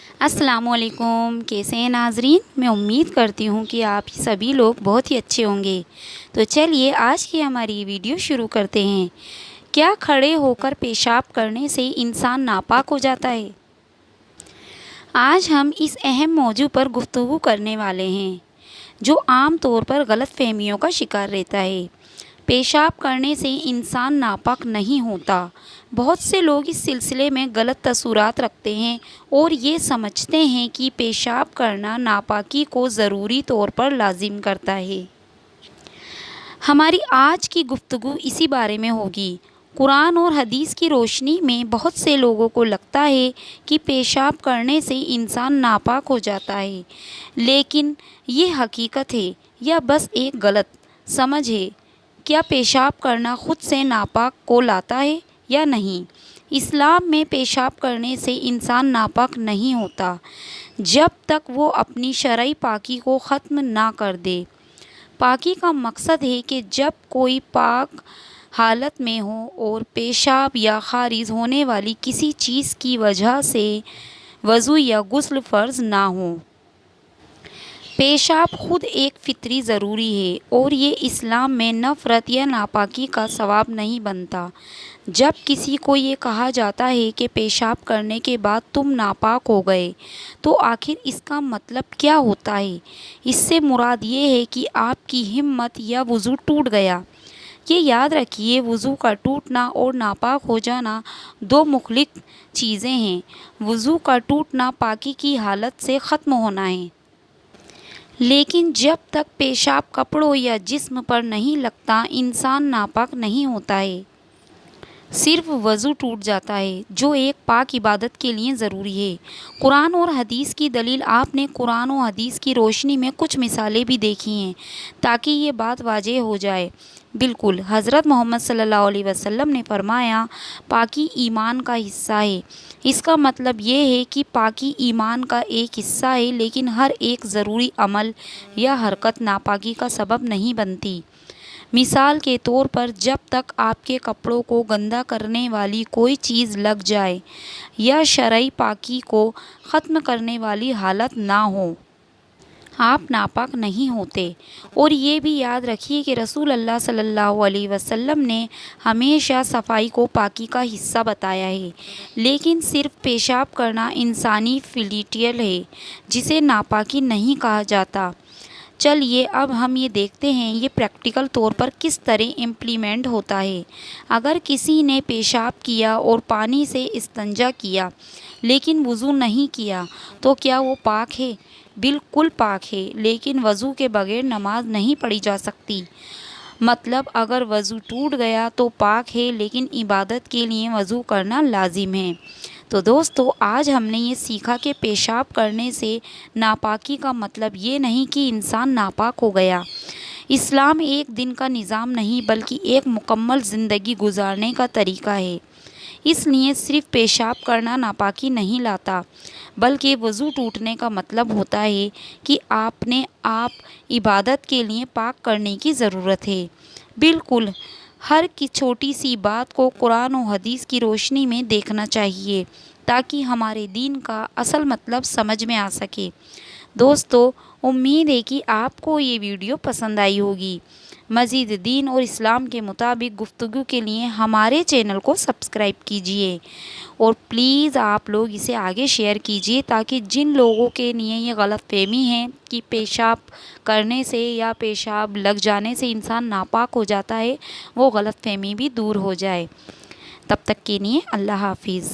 السلام علیکم، کیسے ہیں ناظرین؟ میں امید کرتی ہوں کہ آپ سبھی لوگ بہت ہی اچھے ہوں گے۔ تو چلیے آج کی ہماری ویڈیو شروع کرتے ہیں۔ کیا کھڑے ہو کر پیشاب کرنے سے انسان ناپاک ہو جاتا ہے؟ آج ہم اس اہم موضوع پر گفتگو کرنے والے ہیں جو عام طور پر غلط فہمیوں کا شکار رہتا ہے۔ پیشاب کرنے سے انسان ناپاک نہیں ہوتا۔ بہت سے لوگ اس سلسلے میں غلط تصورات رکھتے ہیں اور یہ سمجھتے ہیں کہ پیشاب کرنا ناپاکی کو ضروری طور پر لازم کرتا ہے۔ ہماری آج کی گفتگو اسی بارے میں ہوگی۔ قرآن اور حدیث کی روشنی میں بہت سے لوگوں کو لگتا ہے کہ پیشاب کرنے سے انسان ناپاک ہو جاتا ہے، لیکن یہ حقیقت ہے یا بس ایک غلط سمجھ ہے؟ کیا پیشاب کرنا خود سے ناپاک کو لاتا ہے یا نہیں؟ اسلام میں پیشاب کرنے سے انسان ناپاک نہیں ہوتا جب تک وہ اپنی شرعی پاکی کو ختم نہ کر دے۔ پاکی کا مقصد ہے کہ جب کوئی پاک حالت میں ہو اور پیشاب یا خارج ہونے والی کسی چیز کی وجہ سے وضو یا غسل فرض نہ ہو۔ پیشاب خود ایک فطری ضروری ہے اور یہ اسلام میں نفرت یا ناپاکی کا سبب نہیں بنتا۔ جب کسی کو یہ کہا جاتا ہے کہ پیشاب کرنے کے بعد تم ناپاک ہو گئے، تو آخر اس کا مطلب کیا ہوتا ہے؟ اس سے مراد یہ ہے کہ آپ کی ہمت یا وضو ٹوٹ گیا۔ یہ یاد رکھیے، وضو کا ٹوٹنا اور ناپاک ہو جانا دو مختلف چیزیں ہیں۔ وضو کا ٹوٹنا پاکی کی حالت سے ختم ہونا ہے، لیکن جب تک پیشاب کپڑوں یا جسم پر نہیں لگتا انسان ناپاک نہیں ہوتا ہے۔ صرف وضو ٹوٹ جاتا ہے جو ایک پاک عبادت کے لیے ضروری ہے۔ قرآن اور حدیث کی دلیل: آپ نے قرآن و حدیث کی روشنی میں کچھ مثالیں بھی دیکھی ہیں تاکہ یہ بات واضح ہو جائے۔ بالکل، حضرت محمد صلی اللہ علیہ وسلم نے فرمایا، پاکی ایمان کا حصہ ہے۔ اس کا مطلب یہ ہے کہ پاکی ایمان کا ایک حصہ ہے، لیکن ہر ایک ضروری عمل یا حرکت ناپاکی کا سبب نہیں بنتی۔ مثال کے طور پر، جب تک آپ کے کپڑوں کو گندا کرنے والی کوئی چیز لگ جائے یا شرعی پاکی کو ختم کرنے والی حالت نہ ہو، آپ ناپاک نہیں ہوتے۔ اور یہ بھی یاد رکھیے کہ رسول اللہ صلی اللہ علیہ وسلم نے ہمیشہ صفائی کو پاکی کا حصہ بتایا ہے، لیکن صرف پیشاب کرنا انسانی فلیٹیل ہے جسے ناپاکی نہیں کہا جاتا۔ چلیے اب ہم یہ دیکھتے ہیں یہ پریکٹیکل طور پر کس طرح امپلیمنٹ ہوتا ہے۔ اگر کسی نے پیشاب کیا اور پانی سے استنجا کیا لیکن وضو نہیں کیا تو کیا وہ پاک ہے؟ بالکل پاک ہے، لیکن وضو کے بغیر نماز نہیں پڑھی جا سکتی۔ مطلب اگر وضو ٹوٹ گیا تو پاک ہے، لیکن عبادت کے لیے وضو کرنا لازم ہے۔ تو دوستو، آج ہم نے یہ سیکھا کہ پیشاب کرنے سے ناپاکی کا مطلب یہ نہیں کہ انسان ناپاک ہو گیا۔ اسلام ایک دن کا نظام نہیں بلکہ ایک مکمل زندگی گزارنے کا طریقہ ہے۔ اس لیے صرف پیشاب کرنا ناپاکی نہیں لاتا، بلکہ وضو ٹوٹنے کا مطلب ہوتا ہے کہ آپ نے عبادت کے لیے پاک کرنے کی ضرورت ہے۔ بالکل ہر کی چھوٹی سی بات کو قرآن و حدیث کی روشنی میں دیکھنا چاہیے تاکہ ہمارے دین کا اصل مطلب سمجھ میں آ سکے۔ دوستو، امید ہے کہ آپ کو یہ ویڈیو پسند آئی ہوگی۔ مزید دین اور اسلام کے مطابق گفتگو کے لیے ہمارے چینل کو سبسکرائب کیجیے اور پلیز آپ لوگ اسے آگے شیئر کیجیے تاکہ جن لوگوں کے لیے یہ غلط فہمی ہے کہ پیشاب کرنے سے یا پیشاب لگ جانے سے انسان ناپاک ہو جاتا ہے، وہ غلط فہمی بھی دور ہو جائے۔ تب تک کے لیے اللہ حافظ۔